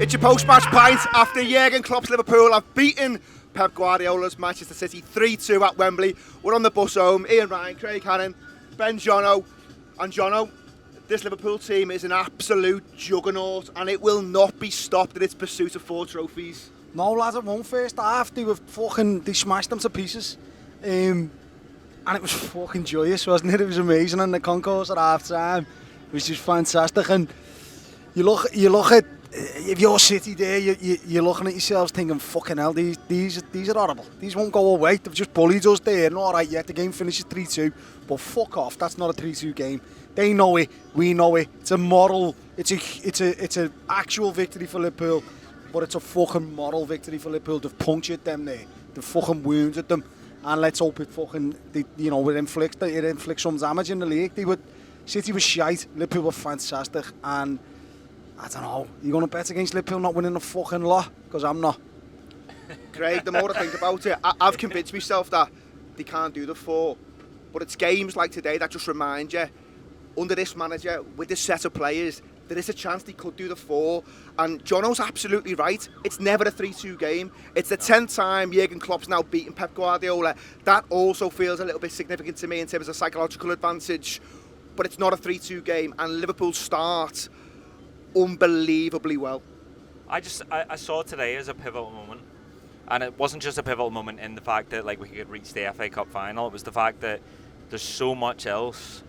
It's your post-match pint after Jurgen Klopp's Liverpool have beaten Pep Guardiola's Manchester City 3-2 at Wembley. We're on the bus home. Ian Ryan, Craig Hannan, Ben Jono. And Jono, this Liverpool team is an absolute juggernaut and it will not be stopped in its pursuit of 4 trophies. No, lads, it won't. First half, they smashed them to pieces. And it was fucking joyous, wasn't it? It was amazing. And the concourse at half time was just fantastic. And you look at, if you're City there, you're looking at yourselves thinking, fucking hell, these are horrible. These won't go away. They've just bullied us there. And all right, yeah, the game finishes 3-2. But fuck off, that's not a 3-2 game. They know it, we know it. It's a moral, it's a actual victory for Liverpool. But it's a fucking moral victory for Liverpool. They've punctured them there. They've fucking wounded them. And let's hope it fucking, it inflicts some damage in the league. City was shite, Liverpool were fantastic. And I don't know, you're going to bet against Liverpool not winning a fucking lot? Because I'm not. Craig, the more I think about it, I've convinced myself that they can't do the 4. But it's games like today that just remind you, under this manager, with this set of players, there is a chance they could do the 4. And Jono's absolutely right. It's never a 3-2 game. It's the 10th time Jurgen Klopp's now beaten Pep Guardiola. That also feels a little bit significant to me in terms of psychological advantage. But it's not a 3-2 game. And Liverpool start unbelievably well. I saw today as a pivotal moment. And it wasn't just a pivotal moment in the fact that we could reach the FA Cup final. It was the fact that there's so much else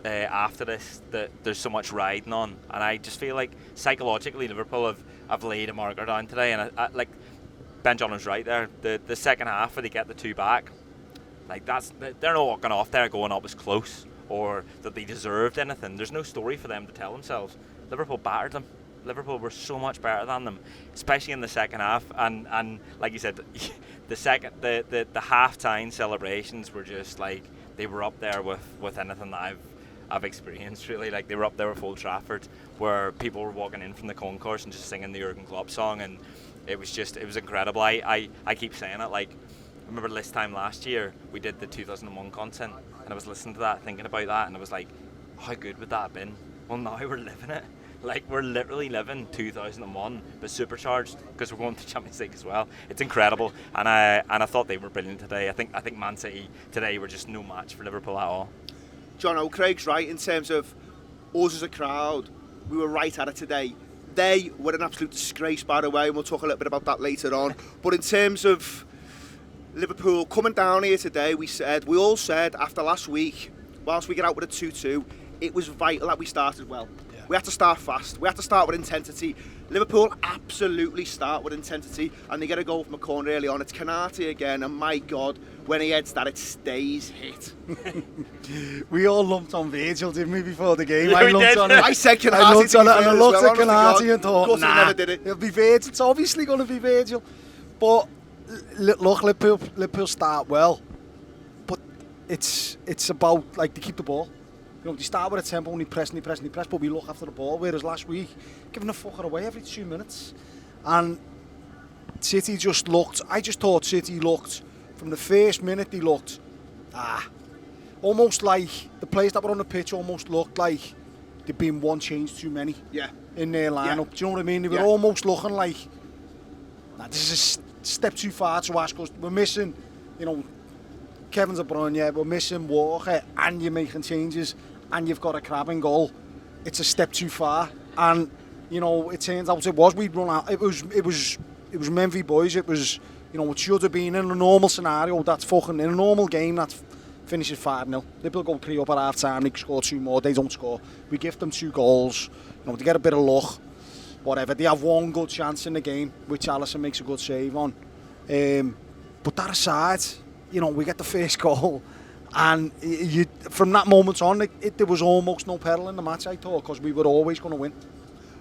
after this, that there's so much riding on, and I just feel like psychologically Liverpool have laid a marker down today, and I Ben John's right there. The second half where they get the 2 back, they're not walking off there going, "Oh, it was close," or that they deserved anything. There's no story for them to tell themselves. Liverpool battered them. Liverpool were so much better than them, especially in the second half, and like you said, the half-time celebrations were just they were up there with anything that I've experienced, really. They were up there with Old Trafford, where people were walking in from the concourse and just singing the Jurgen Klopp song, and it was incredible. I keep saying it. I remember this time last year we did the 2001 content, and I was listening to that, thinking about that, and I was like, how good would that have been? Well, now we're living it. We're literally living 2001, but supercharged, because we're going to Champions League as well. It's incredible, and I thought they were brilliant today. I think Man City today were just no match for Liverpool at all. John, Craig's right in terms of us as a crowd. We were right at it today. They were an absolute disgrace, by the way, and we'll talk a little bit about that later on. But in terms of Liverpool coming down here today, we all said after last week, whilst we get out with a 2-2, it was vital that we started well. Yeah. We had to start fast. We had to start with intensity. Liverpool absolutely start with intensity, and they get a goal from a corner early on. It's Canati again, and my God, when he heads that, it stays hit. We all lumped on Virgil, didn't we, before the game? Yeah, I said Canati. I looked at Canati and thought, of course, he never did it. It'll be Virgil. It's obviously going to be Virgil. But look, Liverpool start well, but it's about they keep the ball. They start with a tempo and they press, but we look after the ball. Whereas last week, giving the fucker away every 2 minutes, and City just looked. I just thought City looked from the first minute. They looked almost like the players that were on the pitch almost looked like there'd been one change too many. Yeah. In their lineup. Yeah. Do you know what I mean? They were almost looking like, this is a step too far to ask us. We're missing, Kevin De Bruyne, yeah, we're missing Walker, and you're making changes, and you've got a crab in goal. It's a step too far, and it turns out it was. We'd run out. It was men v boys. It was, it should have been in a normal scenario. That's fucking in a normal game. That finishes 5-0. Liverpool go 3 up at half time. They score 2 more. They don't score. We give them 2 goals. They get a bit of luck. Whatever. They have one good chance in the game, which Alisson makes a good save on. But that aside, we get the first goal, and from that moment on, there was almost no peril in the match, I thought, because we were always going to win.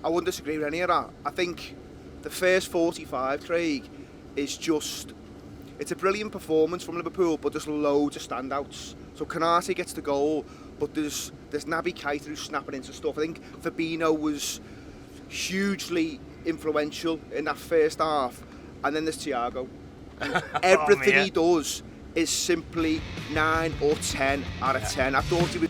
I wouldn't disagree with any of that. I think the first 45, Craig, is just... It's a brilliant performance from Liverpool, but there's loads of standouts. So Canati gets the goal, but there's Naby Keita who's snapping into stuff. I think Fabinho was hugely influential in that first half, and then there's Thiago. And everything he does is simply 9 or 10 out of 10. I thought he was...